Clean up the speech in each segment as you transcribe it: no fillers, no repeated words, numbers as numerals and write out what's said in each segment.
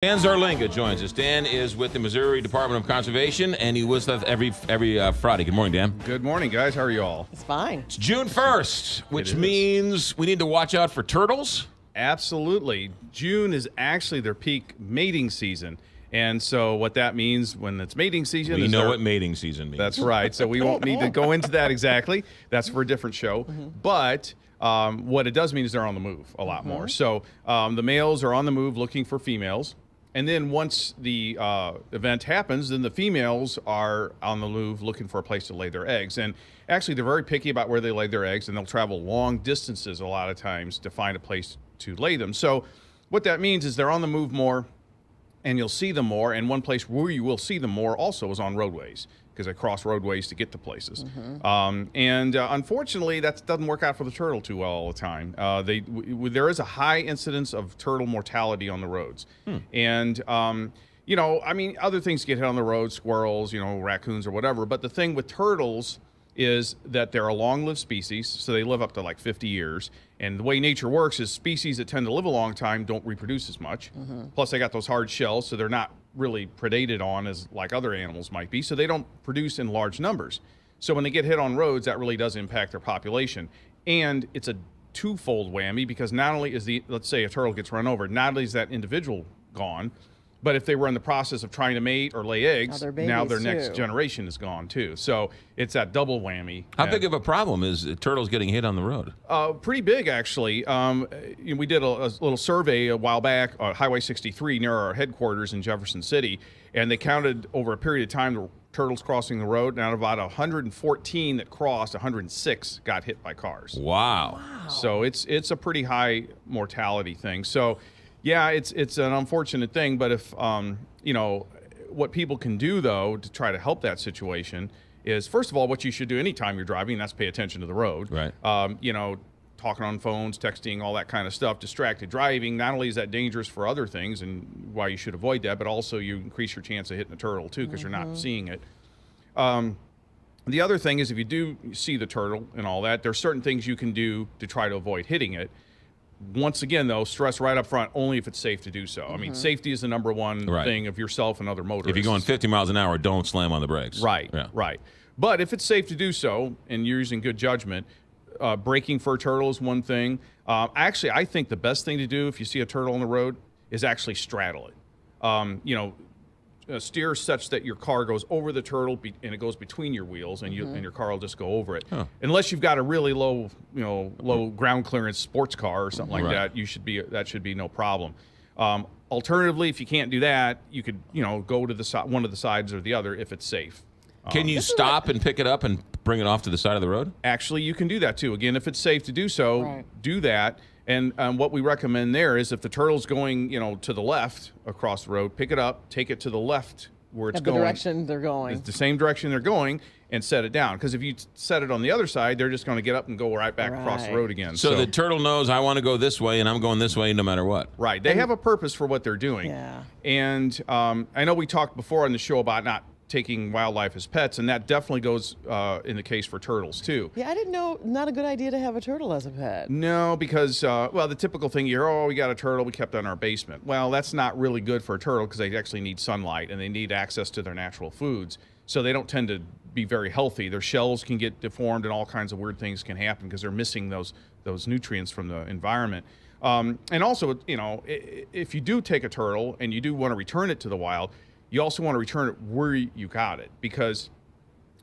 Dan Zarlinga joins us. Dan is with the Missouri Department of Conservation, and he was with us every Friday. Good morning, Dan. Good morning, guys. How are you all? It's fine. It's June 1st, which means we need to watch out for turtles. Absolutely. June is actually their peak mating season. And so what that means when it's mating season We know what mating season means. That's right. So we won't need to go into that exactly. That's for a different show. But what it does mean is they're on the move a lot more. So the males are on the move looking for females. And then once the event happens, then the females are on the move looking for a place to lay their eggs. And actually, they're very picky about where they lay their eggs, and they'll travel long distances a lot of times to find a place to lay them. So what that means is they're on the move more, and you'll see them more. And one place where you will see them more also is on roadways, because they cross roadways to get to places. Unfortunately, that doesn't work out for the turtle too well all the time. There is a high incidence of turtle mortality on the roads. And, you know, I mean, other things get hit on the road, squirrels, you know, raccoons or whatever. But the thing with turtles is that they're a long-lived species, so they live up to like 50 years. And the way nature works is species that tend to live a long time don't reproduce as much. Plus, they got those hard shells, so they're not really predated on as like other animals might be, so they don't produce in large numbers. So when they get hit on roads, that really does impact their population. And it's a twofold whammy, because not only is let's say a turtle gets run over, not only is that individual gone, but if they were in the process of trying to mate or lay eggs, now their next generation is gone too. So it's that double whammy. How big of a problem is turtles getting hit on the road? Pretty big, actually. We did a little survey a while back on Highway 63 near our headquarters in Jefferson City, and they counted over a period of time the turtles crossing the road. And out of about 114 that crossed, 106 got hit by cars. Wow. So it's a pretty high mortality thing. So yeah, it's an unfortunate thing, but if, you know, what people can do, though, to try to help that situation is, first of all, what you should do anytime you're driving, that's pay attention to the road. Right. You know, talking on phones, texting, all that kind of stuff, distracted driving, not only is that dangerous for other things and why you should avoid that, but also you increase your chance of hitting a turtle, too, because you're not seeing it. The other thing is, if you do see the turtle and all that, there's certain things you can do to try to avoid hitting it. Once again, though, stress right up front, only if it's safe to do so. I mean, safety is the number one thing of yourself and other motorists. If you're going 50 miles an hour, don't slam on the brakes. Right, right. But if it's safe to do so, and you're using good judgment, braking for a turtle is one thing. Actually, I think the best thing to do if you see a turtle on the road is actually straddle it. You know, steer such that your car goes over the turtle and it goes between your wheels, and and your car will just go over it. Unless you've got a really low, low ground clearance sports car or something like that, that should be no problem. Alternatively, if you can't do that, you could go to one of the sides or the other if it's safe. Can you stop and pick it up and bring it off to the side of the road? Actually, you can do that too. Again, if it's safe to do so, do that. And what we recommend there is, if the turtle's going, to the left across the road, pick it up, take it to the left where it's going. The direction they're going. It's the same direction they're going, and set it down. Because if you set it on the other side, they're just going to get up and go right back across the road again. So the turtle knows I want to go this way, and I'm going this way no matter what. Right. They have a purpose for what they're doing. Yeah. And I know we talked before on the show about not taking wildlife as pets, and that definitely goes in the case for turtles too. Yeah, I didn't know, not a good idea to have a turtle as a pet. No, because, well, the typical thing, we got a turtle, we kept it in our basement. Well, that's not really good for a turtle, because they actually need sunlight, and they need access to their natural foods. So they don't tend to be very healthy. Their shells can get deformed, and all kinds of weird things can happen because they're missing those nutrients from the environment. And also, if you do take a turtle and you do want to return it to the wild, you also want to return it where you got it, because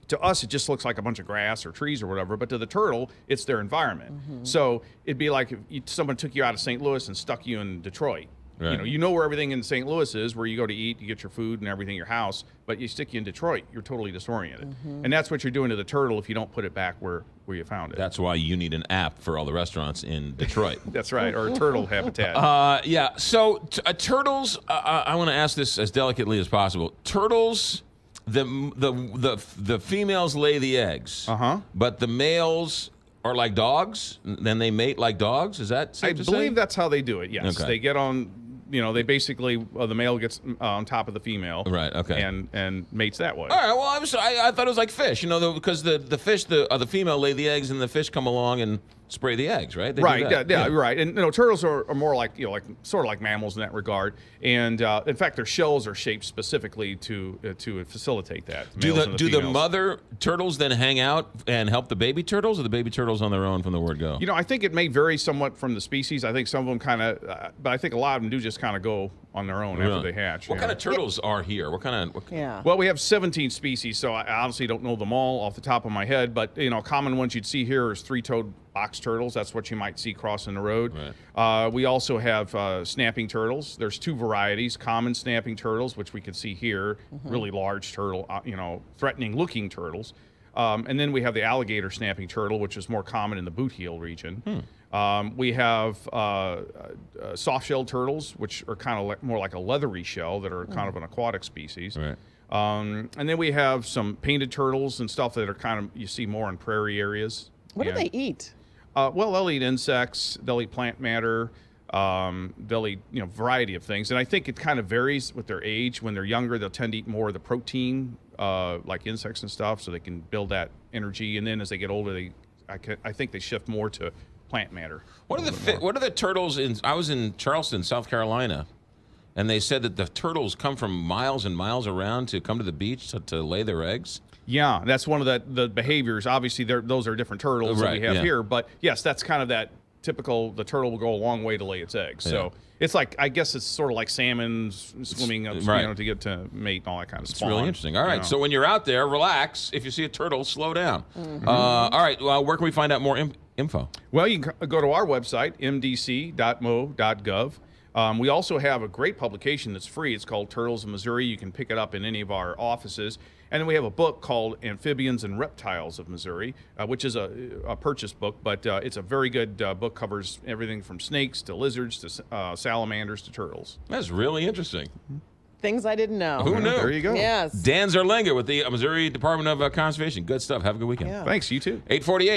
to us it just looks like a bunch of grass or trees or whatever, but to the turtle it's their environment. So it'd be like if someone took you out of St. Louis and stuck you in Detroit. Right. You know where everything in St. Louis is, where you go to eat, you get your food and everything, your house, but you stick you in Detroit, you're totally disoriented. And that's what you're doing to the turtle if you don't put it back where you found it. That's why you need an app for all the restaurants in Detroit. That's right, or a turtle habitat. Yeah, so turtles, I want to ask this as delicately as possible. Turtles, the females lay the eggs, but the males are like dogs, then they mate like dogs? Is that safe to say? I believe that's how they do it, yes. Okay. They get on, they basically, the male gets on top of the female. Right, okay. And mates that way. All right, well, I thought it was like fish, because the fish, the female lay the eggs, and the fish come along and spray the eggs, right? They do Right, that. yeah, right. And turtles are more like sort of like mammals in that regard. And in fact, their shells are shaped specifically to facilitate that. Do males and the females. mother turtles then hang out and help the baby turtles, or the baby turtles on their own from the word go? I think it may vary somewhat from the species. I think some of them kind of, but I think a lot of them do just kind of go on their own after they hatch. What kind of turtles are here? What kind of? Yeah. Well, we have 17 species, so I honestly don't know them all off the top of my head. But common ones you'd see here is three-toed box turtles. That's what you might see crossing the road. Right. We also have snapping turtles. There's two varieties: common snapping turtles, which we can see here, really large turtle, threatening-looking turtles. And then we have the alligator snapping turtle, which is more common in the boot heel region. We have soft-shelled turtles, which are kind of more like a leathery shell that are kind of an aquatic species. Right. And then we have some painted turtles and stuff that are kind of, you see more in prairie areas. What do they eat? Well, they'll eat insects, they'll eat plant matter, they'll eat variety of things. And I think it kind of varies with their age. When they're younger, they'll tend to eat more of the protein, like insects and stuff, so they can build that energy. And then as they get older, I think they shift more to plant matter. What are the turtles in? I was in Charleston, South Carolina, and they said that the turtles come from miles and miles around to come to the beach to lay their eggs. Yeah, that's one of the behaviors. Obviously, those are different turtles that we have here. But yes, that's kind of that typical. The turtle will go a long way to lay its eggs. So it's like, I guess it's sort of like salmon swimming up, to get to mate and all that kind of spawn. It's really interesting. All right, so when you're out there, relax. If you see a turtle, slow down. All right, well, where can we find out more info? Well, you can go to our website, mdc.mo.gov. We also have a great publication that's free. It's called Turtles of Missouri. You can pick it up in any of our offices. And then we have a book called Amphibians and Reptiles of Missouri, which is a purchase book, but it's a very good book. Covers everything from snakes to lizards to salamanders to turtles. That's really interesting. Things I didn't know. Who knew? There you go. Yes. Dan Zerlinga with the Missouri Department of Conservation. Good stuff. Have a good weekend. Yeah. Thanks, you too. 8:48.